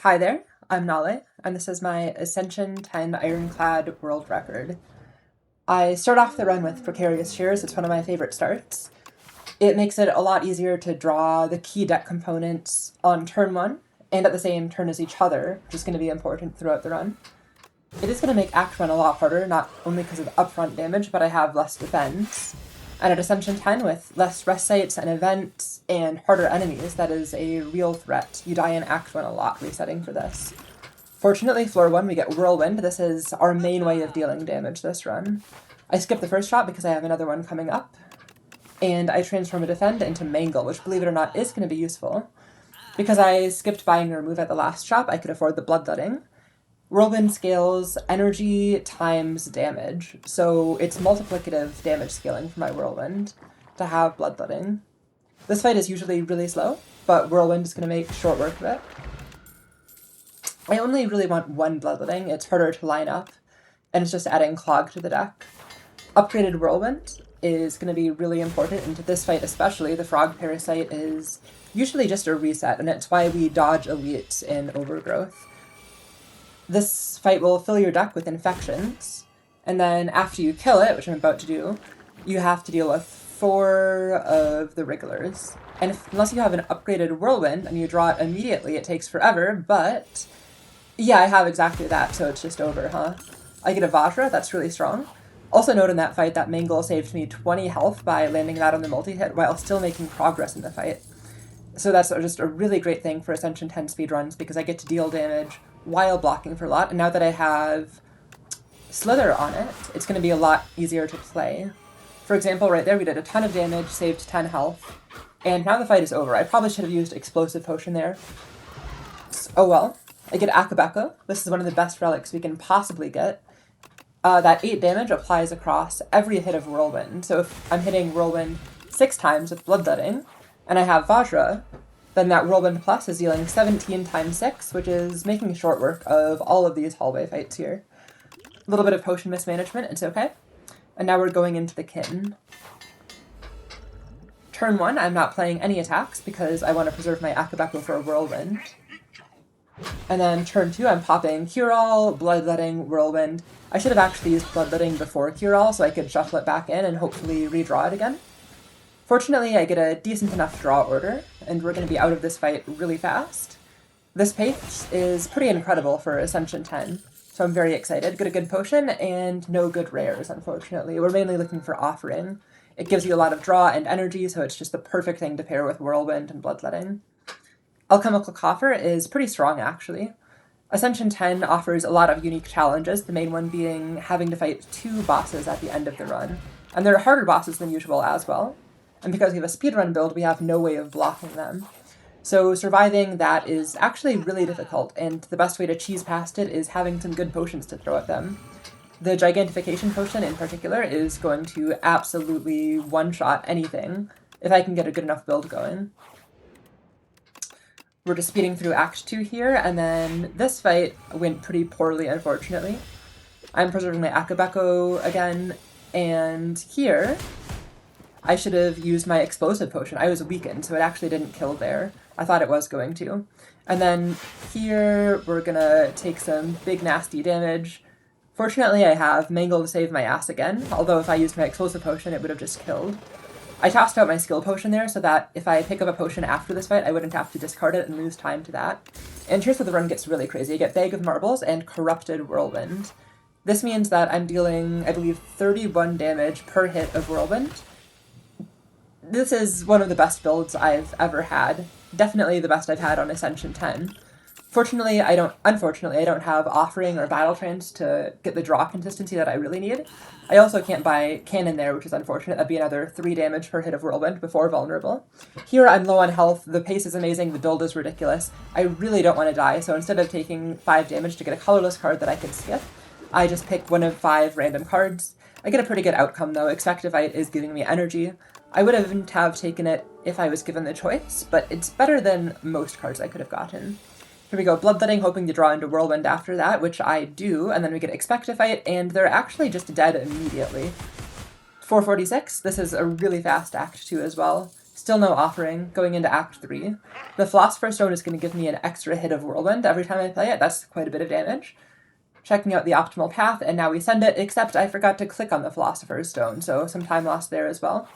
Hi there, I'm Nale, and this is my Ascension 10 Ironclad world record. I start off the run with Precarious Shears. It's one of my favorite starts. It makes it a lot easier to draw the key deck components on turn 1, and at the same turn as each other, which is going to be important throughout the run. It is going to make Act 1 a lot harder, not only because of upfront damage, but I have less defense. And at Ascension 10, with less rest sites and events and harder enemies, that is a real threat. You die in Act 1 a lot resetting for this. Fortunately, floor 1, we get Whirlwind. This is our main way of dealing damage this run. I skip the first shot because I have another one coming up. And I transform a Defend into Mangle, which, believe it or not, is going to be useful. Because I skipped buying a remove at the last shop, I could afford the Bloodletting. Whirlwind scales energy times damage, so it's multiplicative damage scaling for my Whirlwind to have Bloodletting. This fight is usually really slow, but Whirlwind is going to make short work of it. I only really want one Bloodletting. It's harder to line up, and it's just adding Clog to the deck. Upgraded Whirlwind is going to be really important into this fight especially. The Frog Parasite is usually just a reset, and it's why we dodge Elite in Overgrowth. This fight will fill your deck with infections, and then after you kill it, which I'm about to do, you have to deal with 4 of the Wrigglers. And unless you have an upgraded Whirlwind and you draw it immediately, it takes forever, but yeah, I have exactly that, so it's just over, huh? I get a Vajra, that's really strong. Also note in that fight that Mangle saved me 20 health by landing that on the multi-hit while still making progress in the fight. So that's just a really great thing for Ascension 10 speedruns because I get to deal damage while blocking for a lot, and now that I have Slither on it, it's going to be a lot easier to play. For example, right there we did a ton of damage, saved 10 health, and now the fight is over. I probably should have used Explosive Potion there. Oh well. I get Akabeko. This is one of the best relics we can possibly get. That 8 damage applies across every hit of Whirlwind, so if I'm hitting Whirlwind 6 times with Bloodletting, and I have Vajra, then that Whirlwind Plus is dealing 17 times 6, which is making short work of all of these hallway fights here. A little bit of potion mismanagement, it's okay. And now we're going into the Kitten. Turn 1, I'm not playing any attacks because I want to preserve my Akabeko for a Whirlwind. And then turn 2, I'm popping Cure-All, Bloodletting, Whirlwind. I should have actually used Bloodletting before Cure-All so I could shuffle it back in and hopefully redraw it again. Fortunately, I get a decent enough draw order, and we're going to be out of this fight really fast. This pace is pretty incredible for Ascension 10, so I'm very excited. Get a good potion, and no good rares, unfortunately. We're mainly looking for Offering. It gives you a lot of draw and energy, so it's just the perfect thing to pair with Whirlwind and Bloodletting. Alchemical Coffer is pretty strong, actually. Ascension 10 offers a lot of unique challenges, the main one being having to fight 2 bosses at the end of the run. And they're harder bosses than usual as well. And because we have a speedrun build, we have no way of blocking them. So surviving that is actually really difficult, and the best way to cheese past it is having some good potions to throw at them. The Gigantification Potion in particular is going to absolutely one-shot anything if I can get a good enough build going. We're just speeding through Act 2 here, and then this fight went pretty poorly, unfortunately. I'm preserving my Akabeko again, and here I should have used my Explosive Potion. I was weakened, so it actually didn't kill there. I thought it was going to. And then here, we're gonna take some big nasty damage. Fortunately, I have Mangle to save my ass again, although if I used my Explosive Potion, it would have just killed. I tossed out my skill potion there so that if I pick up a potion after this fight, I wouldn't have to discard it and lose time to that. And here's where the run gets really crazy. I get Bag of Marbles and Corrupted Whirlwind. This means that I'm dealing, I believe, 31 damage per hit of Whirlwind. This is one of the best builds I've ever had. Definitely the best I've had on Ascension 10. Unfortunately, I don't have Offering or Battle Trance to get the draw consistency that I really need. I also can't buy Cannon there, which is unfortunate. That'd be another 3 damage per hit of Whirlwind before Vulnerable. Here I'm low on health, the pace is amazing, the build is ridiculous. I really don't want to die, so instead of taking 5 damage to get a colorless card that I could skip, I just pick one of 5 random cards. I get a pretty good outcome though. Expectivite is giving me energy. I wouldn't have taken it if I was given the choice, but it's better than most cards I could have gotten. Here we go, Bloodletting, hoping to draw into Whirlwind after that, which I do, and then we get Expectifite, and they're actually just dead immediately. 446, this is a really fast Act 2 as well. Still no offering going into Act 3. The Philosopher's Stone is going to give me an extra hit of Whirlwind every time I play it. That's quite a bit of damage. Checking out the optimal path, and now we send it, except I forgot to click on the Philosopher's Stone, so some time lost there as well.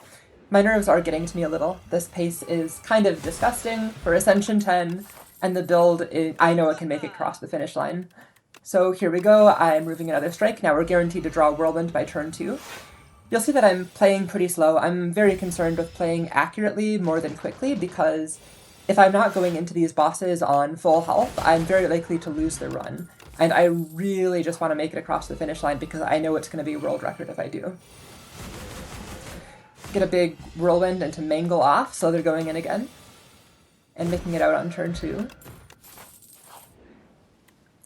My nerves are getting to me a little. This pace is kind of disgusting for Ascension 10, and the build, I know it can make it cross the finish line. So here we go, I'm moving another strike. Now we're guaranteed to draw Whirlwind by turn 2. You'll see that I'm playing pretty slow. I'm very concerned with playing accurately more than quickly, because if I'm not going into these bosses on full health, I'm very likely to lose the run. And I really just want to make it across the finish line because I know it's going to be a world record if I do. Get a big Whirlwind and to mangle off, so they're going in again. And making it out on turn 2.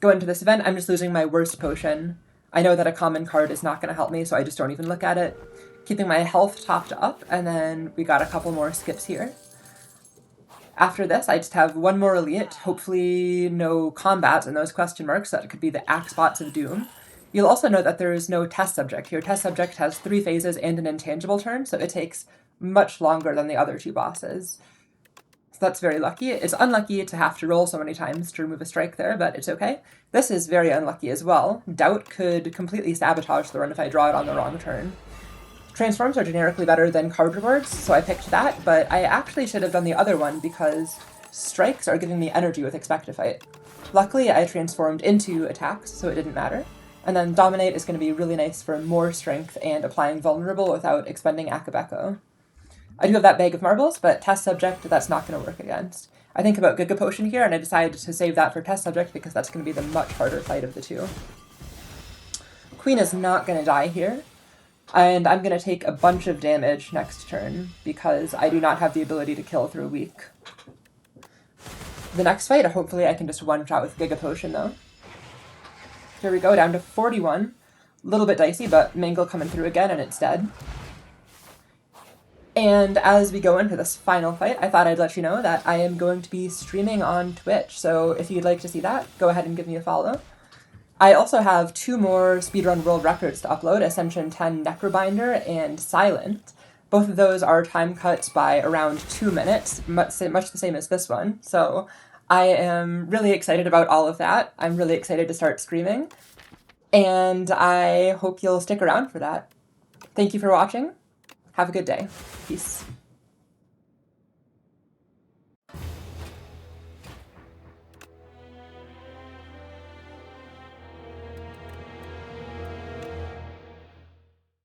Go into this event, I'm just losing my worst potion. I know that a common card is not going to help me, so I just don't even look at it. Keeping my health topped up, and then we got a couple more skips here. After this, I just have one more elite, hopefully no combats and those question marks, so that could be the Axe Spots of Doom. You'll also know that there is no test subject here. Test subject has 3 phases and an intangible turn, so it takes much longer than the other 2 bosses. So that's very lucky. It's unlucky to have to roll so many times to remove a strike there, but it's okay. This is very unlucky as well. Doubt could completely sabotage the run if I draw it on the wrong turn. Transforms are generically better than card rewards, so I picked that, but I actually should have done the other one because strikes are giving me energy with Expect to Fight. Luckily, I transformed into attacks, so it didn't matter. And then Dominate is going to be really nice for more strength and applying Vulnerable without expending Akabeko. I do have that bag of marbles, but Test Subject, that's not going to work against. I think about Giga Potion here, and I decided to save that for Test Subject because that's going to be the much harder fight of the 2. Queen is not going to die here, and I'm going to take a bunch of damage next turn because I do not have the ability to kill through weak. The next fight, hopefully I can just one-shot with Giga Potion, though. Here we go, down to 41. A little bit dicey, but Mangle coming through again, and it's dead. And as we go into this final fight, I thought I'd let you know that I am going to be streaming on Twitch, so if you'd like to see that, go ahead and give me a follow. I also have 2 more speedrun world records to upload, Ascension 10 Necrobinder and Silent. Both of those are time cuts by around 2 minutes, much the same as this one, so I am really excited about all of that. I'm really excited to start streaming, and I hope you'll stick around for that. Thank you for watching. Have a good day. Peace.